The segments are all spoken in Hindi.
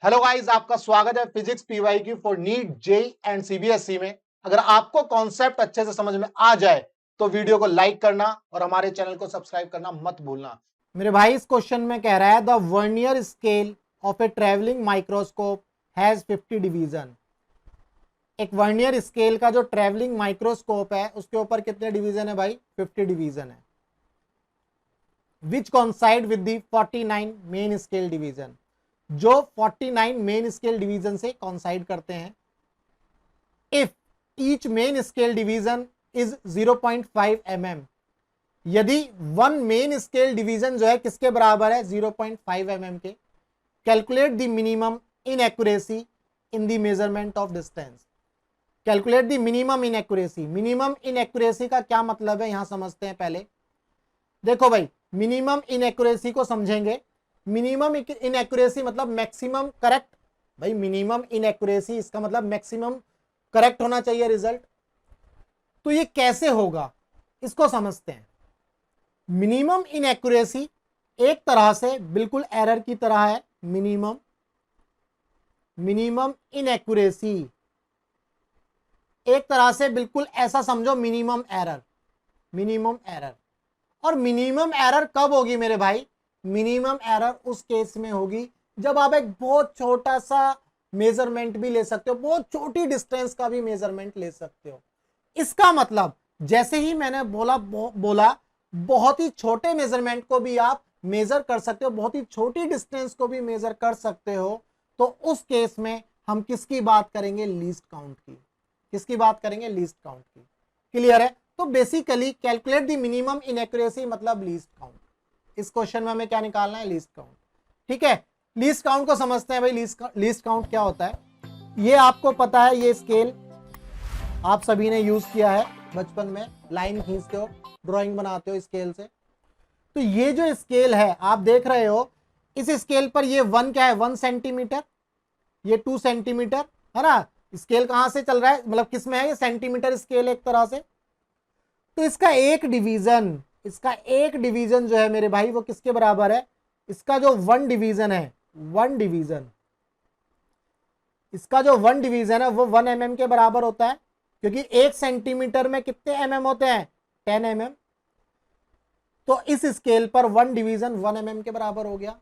हेलो गाइस, आपका स्वागत है फिजिक्स पीवाई की for NEET JEE and CBSE में। अगर आपको कॉन्सेप्ट अच्छे से समझ में आ जाए तो वीडियो को लाइक करना और हमारे चैनल को सब्सक्राइब करना मत भूलना। मेरे भाई, इस क्वेश्चन में कह रहा है the vernier scale of A travelling microscope has 50 division. एक वर्नियर स्केल का जो ट्रेवलिंग माइक्रोस्कोप है उसके ऊपर कितने डिवीजन है भाई? 50 डिवीजन है। Which coincide with the 49 main scale division, जो 49 मेन स्केल डिवीजन से कॉन्साइड करते हैं। If each main scale division is 0.5 mm, यदि वन मेन स्केल डिवीजन जो है किसके बराबर है? 0.5 mm के। Calculate the minimum inaccuracy in the measurement of distance. Calculate the minimum inaccuracy. Minimum inaccuracy का क्या मतलब है यहां समझते हैं पहले। देखो भाई, मिनिमम इनएक्यूरेसी को समझेंगे। मिनिमम इनएक्यूरेसी मतलब मैक्सिमम करेक्ट। भाई मिनिमम इनएक्यूरेसी इसका मतलब मैक्सिमम करेक्ट होना चाहिए रिजल्ट। तो ये कैसे होगा इसको समझते हैं। मिनिमम इनएक्यूरेसी एक तरह से बिल्कुल एरर की तरह है। मिनिमम इनएक्यूरेसी एक तरह से बिल्कुल ऐसा समझो, मिनिमम एरर। और मिनिमम एरर कब होगी मेरे भाई? मिनिमम एरर उस केस में होगी जब आप एक बहुत छोटा सा मेजरमेंट भी ले सकते हो, बहुत छोटी डिस्टेंस का भी मेजरमेंट ले सकते हो। इसका मतलब जैसे ही मैंने बोला बहुत ही छोटे मेजरमेंट को भी आप मेजर कर सकते हो, बहुत ही छोटी डिस्टेंस को भी मेजर कर सकते हो। तो उस केस में हम किसकी बात करेंगे? लीस्ट काउंट की। किसकी बात करेंगे? लीस्ट काउंट की। क्लियर है? तो basically calculate the minimum inaccuracy मतलब लीस्ट काउंट। इस क्वेश्चन में हमें क्या निकालना है? Least count. ठीक है, लीस्ट काउंट को समझते हैं भाई। लीस्ट काउंट क्या होता है ये आपको पता है। ये स्केल आप सभी ने यूज किया है बचपन में, लाइन खींचते हो, ड्राइंग बनाते हो स्केल से। तो ये जो स्केल है आप देख रहे हो, इस स्केल पर ये 1 क्या है? 1 सेंटीमीटर, ये 2 सेंटीमीटर है ना। स्केल कहां से चल रहा है, मतलब किस में है? ये सेंटीमीटर स्केल एक तरह से। तो इसका एक डिवीजन जो है मेरे भाई वो किसके बराबर है? इसका जो 1 डिवीजन है, इसका जो 1 डिवीजन है वो 1 mm के बराबर होता है, क्योंकि 1 सेंटीमीटर में कितने mm होते हैं? 10 mm। तो इस स्केल पर 1 डिवीजन 1 mm के बराबर हो गया।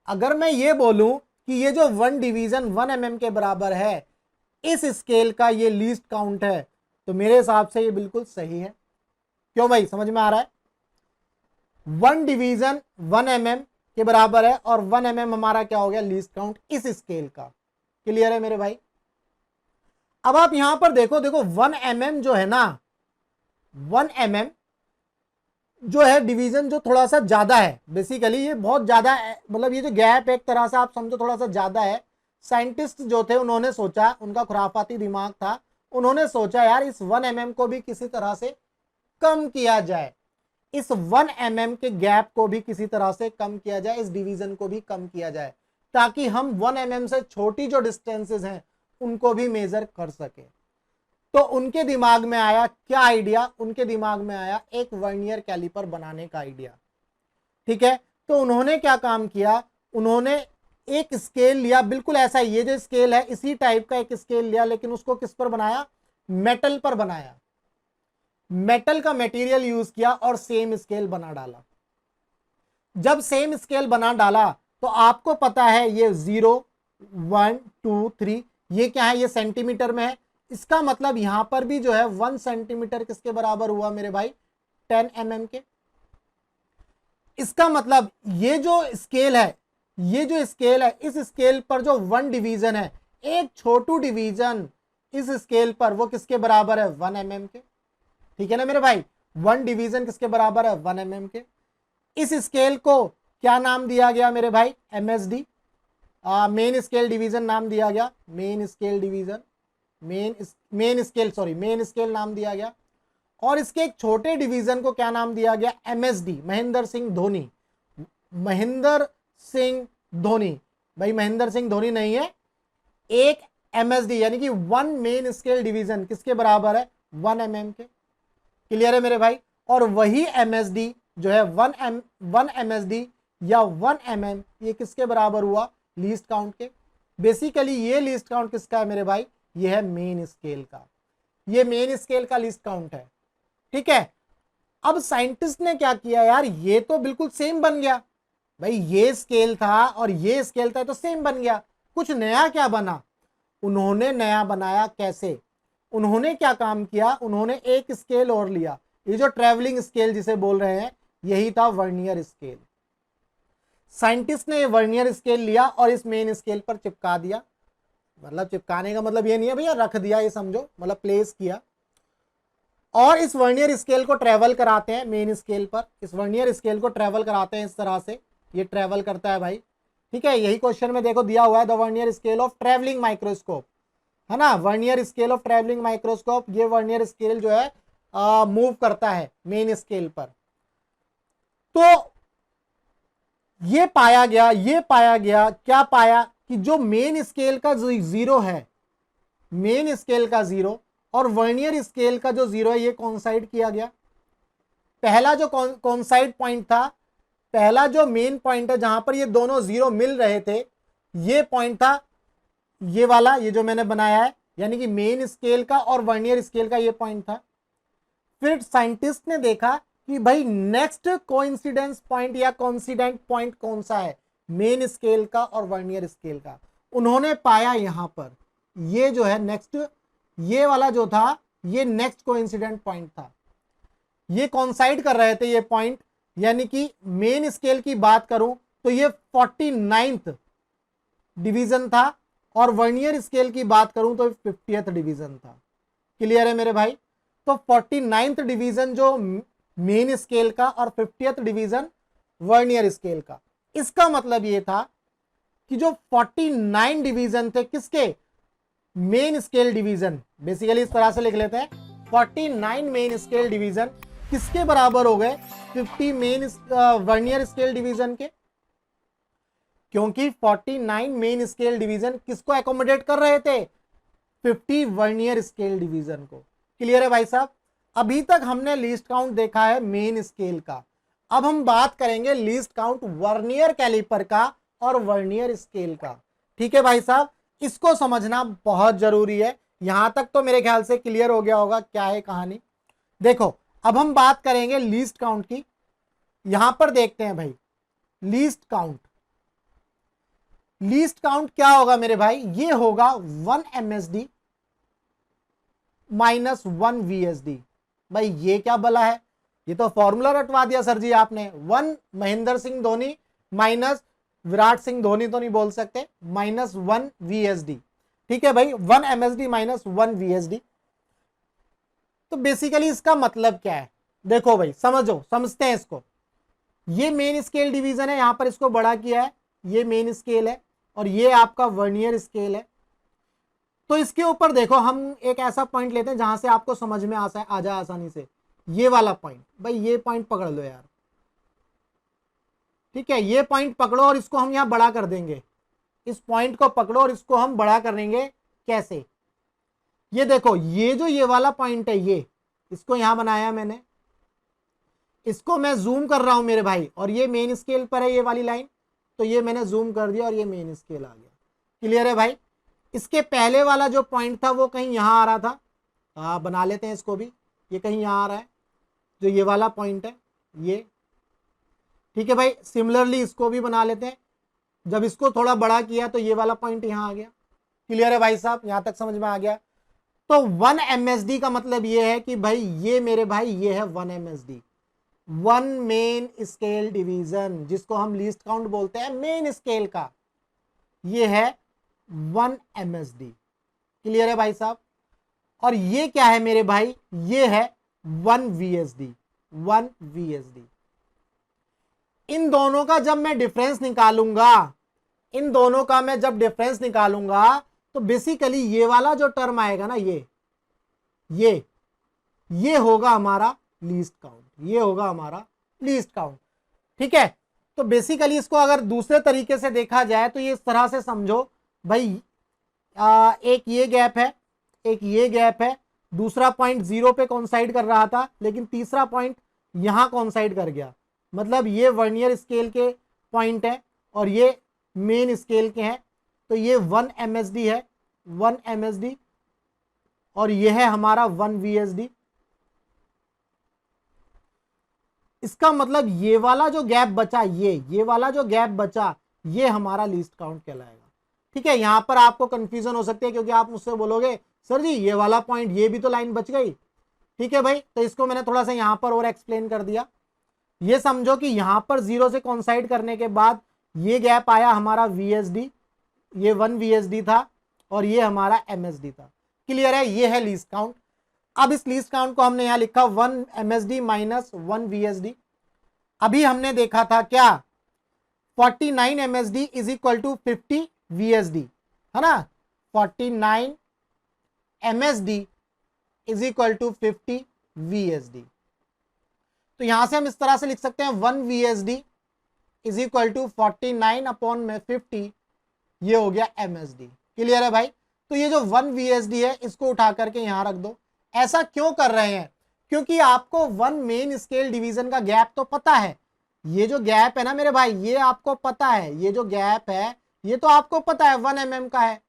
अगर मैं ये बोलूं कि ये जो 1 डिवीजन 1 mm के बराबर है, इस स्केल का ये लीस्ट काउंट है, तो मेरे हिसाब से ये बिल्कुल सही है। क्यों भाई, समझ में आ रहा है? 1 डिवीजन 1 mm के बराबर है और 1 mm हमारा क्या हो गया? लीस्ट काउंट इस स्केल का। क्लियर है मेरे भाई? अब आप यहां पर देखो 1 mm जो है ना, 1 mm जो है डिवीजन जो थोड़ा सा ज्यादा है। बेसिकली ये बहुत ज्यादा है, मतलब ये जो गैप एक तरह से आप समझो थोड़ा सा ज्यादा है। साइंटिस्ट जो थे उन्होंने सोचा, उनका खुराफाती दिमाग था, उन्होंने सोचा यार इस 1 mm को भी किसी तरह से कम किया जाए, इस 1 mm के गैप को भी किसी तरह से कम किया जाए, इस डिवीजन को भी कम किया जाए, ताकि हम 1 mm से छोटी जो डिस्टेंसेस हैं उनको भी मेजर कर सके। तो उनके दिमाग में आया क्या आइडिया? उनके दिमाग में आया एक वर्नियर कैलिपर बनाने का आइडिया। ठीक है, तो उन्होंने क्या काम किया? उन्होंने एक स्केल लिया, बिल्कुल ऐसा, ये जो स्केल है इसी टाइप का एक स्केल लिया, लेकिन उसको किस पर बनाया? मेटल पर बनाया। मेटल का मटेरियल यूज किया और सेम स्केल बना डाला। जब सेम स्केल बना डाला तो आपको पता है ये 0 1 2 3 ये क्या है? ये सेंटीमीटर में है। इसका मतलब यहां पर भी जो है 1 सेंटीमीटर किसके बराबर हुआ मेरे भाई? 10 mm के। इसका मतलब ये जो स्केल है, इस स्केल पर जो 1 डिवीजन है, एक छोटू डिवीजन इस स्केल पर, वो किसके बराबर है? 1 mm के। ठीक है ना मेरे भाई? 1 डिवीजन किसके बराबर है? 1 mm के। इस स्केल को क्या नाम दिया गया मेरे भाई? MSD, मेन स्केल डिवीजन नाम दिया गया। मेन स्केल नाम दिया गया। और इसके एक छोटे डिवीजन को क्या नाम दिया गया? MSD, महेंद्र सिंह धोनी। भाई महेंद्र सिंह धोनी नहीं है, एक MSD यानी कि 1 मेन स्केल डिवीजन किसके बराबर है? 1 mm के। क्लियर है मेरे भाई? और वही MSD जो है 1 MSD या 1 mm, ये किसके बराबर हुआ? लीस्ट काउंट के। बेसिकली ये लीस्ट काउंट किसका है मेरे भाई, ये है मेन स्केल का, ये मेन स्केल का लीस्ट काउंट है। ठीक है, अब साइंटिस्ट ने क्या किया यार, ये तो बिल्कुल सेम बन गया भाई, ये स्केल था और ये स्केल था तो सेम बन गया, कुछ नया क्या बना, उन्होंने नया बनाया। कैसे, उन्होंने क्या काम किया, उन्होंने एक स्केल और लिया, ये जो ट्रैवलिंग स्केल जिसे बोल रहे हैं यही था वर्नियर स्केल। साइंटिस्ट ने वर्नियर स्केल लिया और इस मेन स्केल पर चिपका दिया, मतलब चिपकाने का मतलब ये नहीं है भैया रख दिया, ये समझो मतलब प्लेस किया, और इस वर्नियर स्केल को ट्रेवल कराते हैं मेन स्केल पर, इस वर्नियर स्केल को ट्रेवल कराते हैं इस तरह से, ये ट्रेवल करता है भाई। ठीक है, यही क्वेश्चन में देखो दिया हुआ है, the vernier scale of travelling microscope, है ना, vernier scale of travelling microscope, ये वर्नियर स्केल जो है मूव करता है मेन स्केल पर। तो ये पाया गया क्या पाया कि जो मेन स्केल का जीरो है, मेन स्केल का जीरो और वर्नियर स्केल का जो जीरो है ये कोइंसाइड किया गया। पहला जो कोइंसाइड पॉइंट था, पहला जो मेन पॉइंट है जहां पर ये दोनों जीरो मिल रहे थे, ये पॉइंट था ये वाला, ये जो मैंने बनाया है, यानी कि मेन स्केल का और वर्नियर स्केल का ये पॉइंट था। फिर साइंटिस्ट ने देखा कि भाई नेक्स्ट कोइंसिडेंस पॉइंट या कोइंसिडेंट पॉइंट कौन सा है, मेन स्केल का और वर्नियर स्केल का। उन्होंने पाया यहां पर ये जो है नेक्स्ट, ये वाला जो था ये नेक्स्ट कोइंसिडेंट पॉइंट था, ये कोइंसाइड कर रहे थे ये पॉइंट, यानी कि मेन स्केल की बात करूं तो ये 49th डिवीजन था और वर्नियर स्केल की बात करूं तो 50th डिवीजन था। क्लियर है मेरे भाई, तो 49th डिवीजन जो मेन स्केल का और 50th डिवीजन वर्नियर स्केल का। इसका मतलब ये था कि जो 49 डिवीजन थे किसके, मेन स्केल डिवीजन, बेसिकली इस तरह से लिख लेते हैं 49 मेन स्केल डिवीजन किसके बराबर हो गए, 50 मेन वर्नियर स्केल डिवीजन के, क्योंकि 49 मेन स्केल डिवीजन किसको एकोमोडेट कर रहे थे, 50 वर्नियर स्केल डिवीजन को। क्लियर है भाई साहब, अभी तक हमने लीस्ट काउंट देखा है मेन स्केल का, अब हम बात करेंगे लीस्ट काउंट वर्नियर कैलिपर का और वर्नियर स्केल का। ठीक है भाई साहब, इसको समझना बहुत जरूरी है। यहां तक तो मेरे ख्याल से क्लियर हो गया होगा क्या है कहानी। देखो अब हम बात करेंगे लीस्ट काउंट की, यहां पर देखते हैं भाई लीस्ट काउंट, लीस्ट काउंट क्या होगा मेरे भाई, ये होगा 1 MSD माइनस 1 VSD। भाई ये क्या बला है, ये तो फॉर्मूला रटवा दिया सर जी आपने, 1 महेंद्र सिंह धोनी माइनस विराट सिंह धोनी तो नहीं बोल सकते, माइनस 1 VSD। ठीक है भाई, 1 MSD माइनस 1 VSD। तो बेसिकली इसका मतलब क्या है, देखो भाई समझते हैं इसको। ये मेन स्केल डिवीजन है, यहां पर इसको बड़ा किया है, ये मेन स्केल है और ये आपका वर्नियर स्केल है। तो इसके ऊपर देखो हम एक ऐसा पॉइंट लेते हैं जहां से आपको समझ में आ जाए आसानी से, ये वाला पॉइंट, भाई ये पॉइंट पकड़ लो यार। ठीक है, ये पॉइंट पकड़ो और इसको हम यहां बड़ा कर देंगे, इस पॉइंट को पकड़ो और इसको हम बड़ा करेंगे। कैसे, ये देखो ये जो ये वाला पॉइंट है, ये इसको यहां बनाया मैंने, इसको मैं जूम कर रहा हूं मेरे भाई, और ये मेन स्केल पर है ये वाली लाइन, तो ये मैंने जूम कर दिया और ये मेन स्केल आ गया। क्लियर है भाई, इसके पहले वाला जो पॉइंट था वो कहीं यहां आ रहा था, बना लेते हैं इसको भी, ये कहीं यहां आ रहा है जो ये वाला पॉइंट है ये। ठीक है भाई, सिमिलरली इसको भी बना लेते हैं, जब इसको थोड़ा बड़ा किया तो ये वाला पॉइंट यहां आ गया। क्लियर है भाई साहब, यहां तक समझ में आ गया। तो 1 MSD का मतलब ये है कि भाई ये मेरे भाई ये है 1 MSD, 1 मेन स्केल डिवीजन, जिसको हम लीस्ट काउंट बोलते हैं मेन स्केल का, ये है 1 MSD। क्लियर है भाई साहब, और ये क्या है मेरे भाई, ये है 1 VSD, 1 VSD। इन दोनों का जब मैं डिफरेंस निकालूंगा, इन दोनों का मैं जब डिफरेंस निकालूंगा तो बेसिकली ये वाला जो टर्म आएगा ना, ये होगा हमारा लीस्ट काउंट, ये होगा हमारा लीस्ट काउंट। ठीक है, तो बेसिकली इसको अगर दूसरे तरीके से देखा जाए तो ये इस तरह से समझो भाई, एक ये गैप है, एक ये गैप है, दूसरा पॉइंट 0 पे कोइंसाइड कर रहा था, लेकिन तीसरा पॉइंट यहां कोइंसाइड कर गया, मतलब ये वर्नियर स्केल के पॉइंट है और ये मेन स्केल के हैं, तो ये 1 MSD है, 1 MSD, और ये है हमारा 1 VSD। इसका मतलब ये वाला जो गैप बचा, ये वाला जो गैप बचा, ये हमारा लीस्ट काउंट कहलाएगा। ठीक है, यहां पर आपको कंफ्यूजन हो सकती है क्योंकि आप मुझसे बोलोगे सर जी ये वाला पॉइंट, ये भी तो लाइन बच गई। ठीक है भाई, तो इसको मैंने थोड़ा सा यहां पर और एक्सप्लेन कर दिया। ये समझो कि यहां पर 0 से कॉन्साइड करने के बाद ये गैप आया हमारा VSD, ये 1 VSD था और ये हमारा MSD था। क्लियर है, ये है लीस्ट काउंट। अब इस लीस्ट काउंट को हमने यहां लिखा 1 MSD माइनस 1 VSD। अभी हमने देखा था क्या, 49 MSD is equal to 50 VSD, है ना। 49 MSD is equal to 50 VSD। तो यहां से हम इस तरह से लिख सकते हैं 1 VSD is equal to 49 upon में 50, ये हो गया MSD। क्लियर है भाई। तो ये जो 1 VSD है इसको उठा करके यहां रख दो। ऐसा क्यों कर रहे हैं, क्योंकि आपको 1 मेन स्केल डिवीजन का गैप तो पता है। ये जो गैप है ना मेरे भाई, ये आपको पता है, ये जो गैप है ये तो आपको पता है 1 mm का है।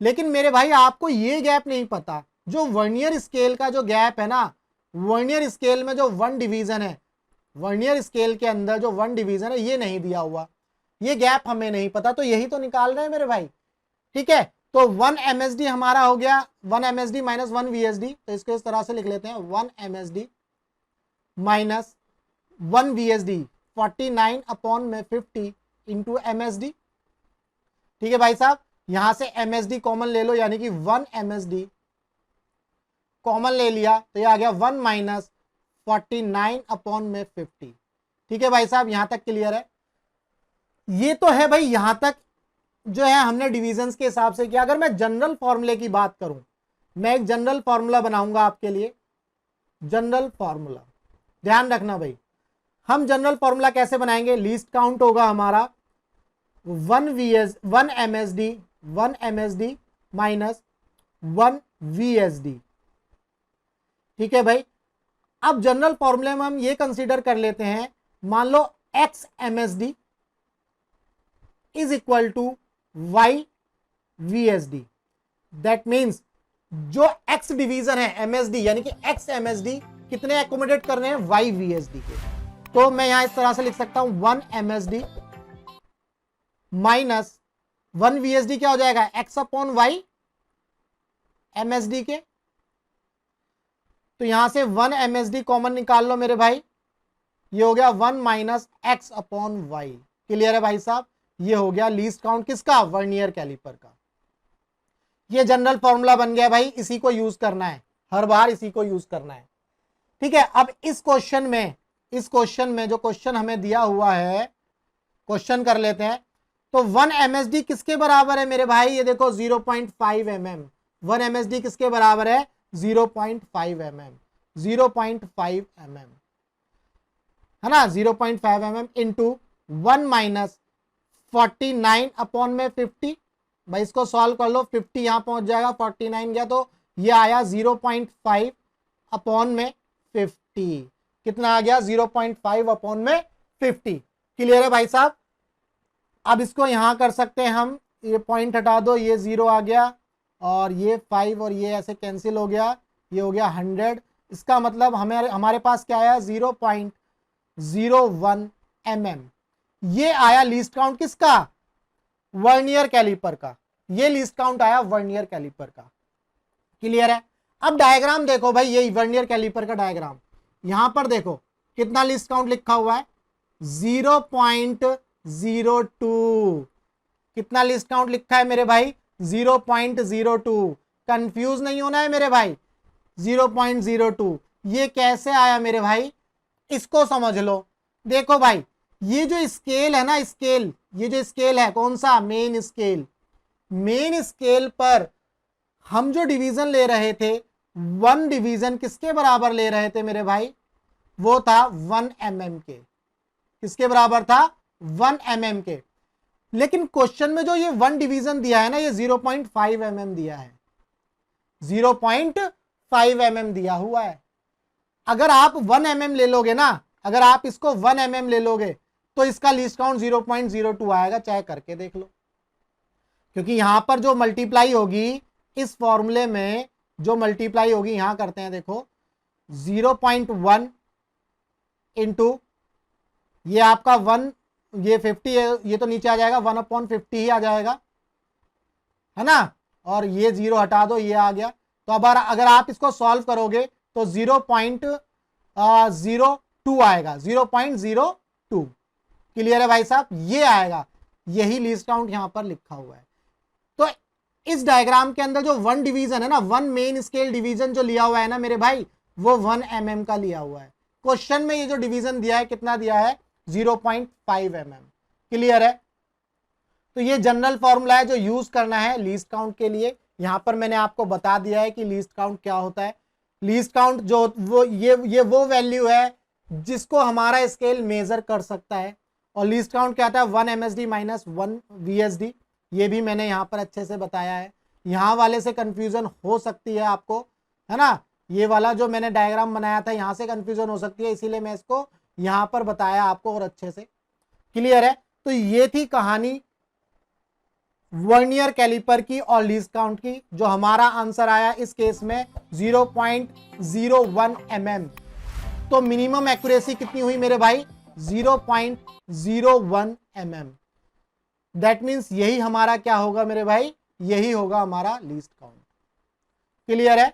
लेकिन मेरे भाई आपको ये गैप नहीं पता, जो वर्नियर स्केल का जो गैप है ना, वर्नियर स्केल में जो 1 डिवीजन है, वर्नियर स्केल के अंदर जो 1 डिवीजन है ये नहीं दिया हुआ, ये गैप हमें नहीं पता, तो यही तो निकाल रहे हैं मेरे भाई। ठीक है, तो 1 MSD हमारा हो गया 1 MSD माइनस 1 VSD। तो इसको इस तरह से लिख लेते हैं 1 MSD माइनस 1 VSD, 49 अपॉन में 50 इंटू MSD। ठीक है भाई साहब, यहां से MSD कॉमन ले लो, यानी कि 1 MSD कॉमन ले लिया तो ये आ गया 1 माइनस 49 अपॉन में 50। ठीक है भाई साहब, यहां तक क्लियर है। ये तो है भाई, यहां तक जो है हमने डिविजन्स के हिसाब से किया। अगर मैं जनरल फॉर्मूले की बात करूं, मैं एक जनरल फॉर्मूला बनाऊंगा आपके लिए। जनरल फॉर्मूला ध्यान रखना भाई, हम जनरल फॉर्मूला कैसे बनाएंगे, लीस्ट काउंट होगा हमारा 1 MSD माइनस 1 VSD। ठीक है भाई, अब जनरल फॉर्मूले में हम ये कंसीडर कर लेते हैं, मान लो X MSD is equal to Y VSD। That means जो X डिवीजन है MSD, यानी कि X MSD कितने एकोमोडेट करने हैं, Y VSD के। तो मैं यहां इस तरह से लिख सकता हूं 1 MSD माइनस 1 VSD क्या हो जाएगा, X अपॉन Y MSD के। तो यहां से 1 MSD कॉमन निकाल लो मेरे भाई, ये हो गया 1 minus X upon Y। Clear है भाई साहब, ये हो गया लीस्ट काउंट किसका, वर्नियर कैलिपर का। ये जनरल फॉर्मूला बन गया भाई, इसी को यूज करना है, हर बार इसी को यूज करना है। ठीक है, अब इस क्वेश्चन में जो क्वेश्चन हमें दिया हुआ है, क्वेश्चन कर लेते हैं। तो 1 MSD किसके बराबर है मेरे भाई, ये देखो 0.5 mm। 1 MSD किसके बराबर है, 0.5 mm, 0.5 mm, है ना, 0.5 mm इंटू 1 माइनस 49 अपॉन में 50। भाई इसको सॉल्व कर लो, 50 यहां पहुंच जाएगा, 49 गया तो ये आया 0.5 अपॉन में 50। कितना आ गया, 0.5 अपॉन में 50। क्लियर है भाई साहब। अब इसको यहां कर सकते हैं हम, ये पॉइंट हटा दो, ये 0 आ गया और ये 5 और ये ऐसे कैंसिल हो गया, ये हो गया 100। इसका मतलब हमारे पास क्या आया, 0.01 mm। ये आया लीस्ट काउंट किसका, वर्नियर कैलिपर का। ये लीस्ट काउंट आया वर्नियर कैलिपर का। क्लियर है। अब डायग्राम देखो भाई, ये वर्नियर कैलिपर का डायग्राम, यहां पर देखो कितना लीस्ट काउंट लिखा हुआ है, 0.02। कितना लीस्ट काउंट लिखा है मेरे भाई, 0.02। कंफ्यूज नहीं होना है मेरे भाई, 0.02। ये कैसे आया मेरे भाई, इसको समझ लो। देखो भाई, ये जो स्केल है ना, स्केल, ये जो स्केल है कौन सा, मेन स्केल। मेन स्केल पर हम जो डिवीजन ले रहे थे, 1 डिवीजन किसके बराबर ले रहे थे मेरे भाई, वो था 1 mm के। किसके बराबर था, 1 mm के। लेकिन क्वेश्चन में जो ये 1 डिवीजन दिया है ना, ये 0.5 mm दिया है, 0.5 mm दिया हुआ है। अगर आप 1 mm ले लोगे ना, अगर आप इसको 1 mm ले लोगे तो इसका लीस्ट काउंट 0.02 आएगा, चाहे करके देख लो। क्योंकि यहां पर जो मल्टीप्लाई होगी इस फॉर्मूले में, जो मल्टीप्लाई होगी यहां करते हैं, देखो 0.1 इंटू ये आपका 1, ये 50 है, ये तो नीचे आ जाएगा 1/50 ही आ जाएगा, है ना, और ये 0 हटा दो, ये आ गया। तो अब अगर आप इसको सॉल्व करोगे तो 0.02 आएगा, 0.02। क्लियर है भाई साहब, ये आएगा, यही लीस्ट काउंट यहां पर लिखा हुआ है। तो इस डायग्राम के अंदर जो 1 डिवीजन है ना, 1 मेन स्केल डिवीजन जो लिया हुआ है ना मेरे भाई, वो 1 mm का लिया हुआ है। क्वेश्चन में ये जो डिवीजन दिया है कितना दिया है, 0.5 mm। क्लियर है, तो ये जनरल फॉर्मूला है जो यूज करना है लीस्ट काउंट के लिए। यहां पर मैंने आपको बता दिया है कि लीस्ट काउंट क्या होता है। लीस्ट काउंट जो वो वैल्यू है जिसको हमारा स्केल मेजर कर सकता है। और लीस्ट काउंट क्या था, 1 MSD माइनस 1 VSD। ये भी मैंने यहां पर अच्छे से बताया है। यहां वाले से कंफ्यूजन हो सकती है आपको, है ना, ये वाला जो मैंने डायग्राम बनाया था यहां से कंफ्यूजन हो सकती है, इसीलिए मैं इसको यहां पर बताया आपको और अच्छे से। क्लियर है, तो ये थी कहानी वर्नियर कैलिपर की और लीस्ट काउंट की। जो हमारा आंसर आया इस केस में 0.01 mm। तो मिनिमम एक्यूरेसी कितनी हुई मेरे भाई, 0.01 mm। दैट मीन्स यही हमारा क्या होगा मेरे भाई, यही होगा हमारा लीस्ट काउंट। क्लियर है।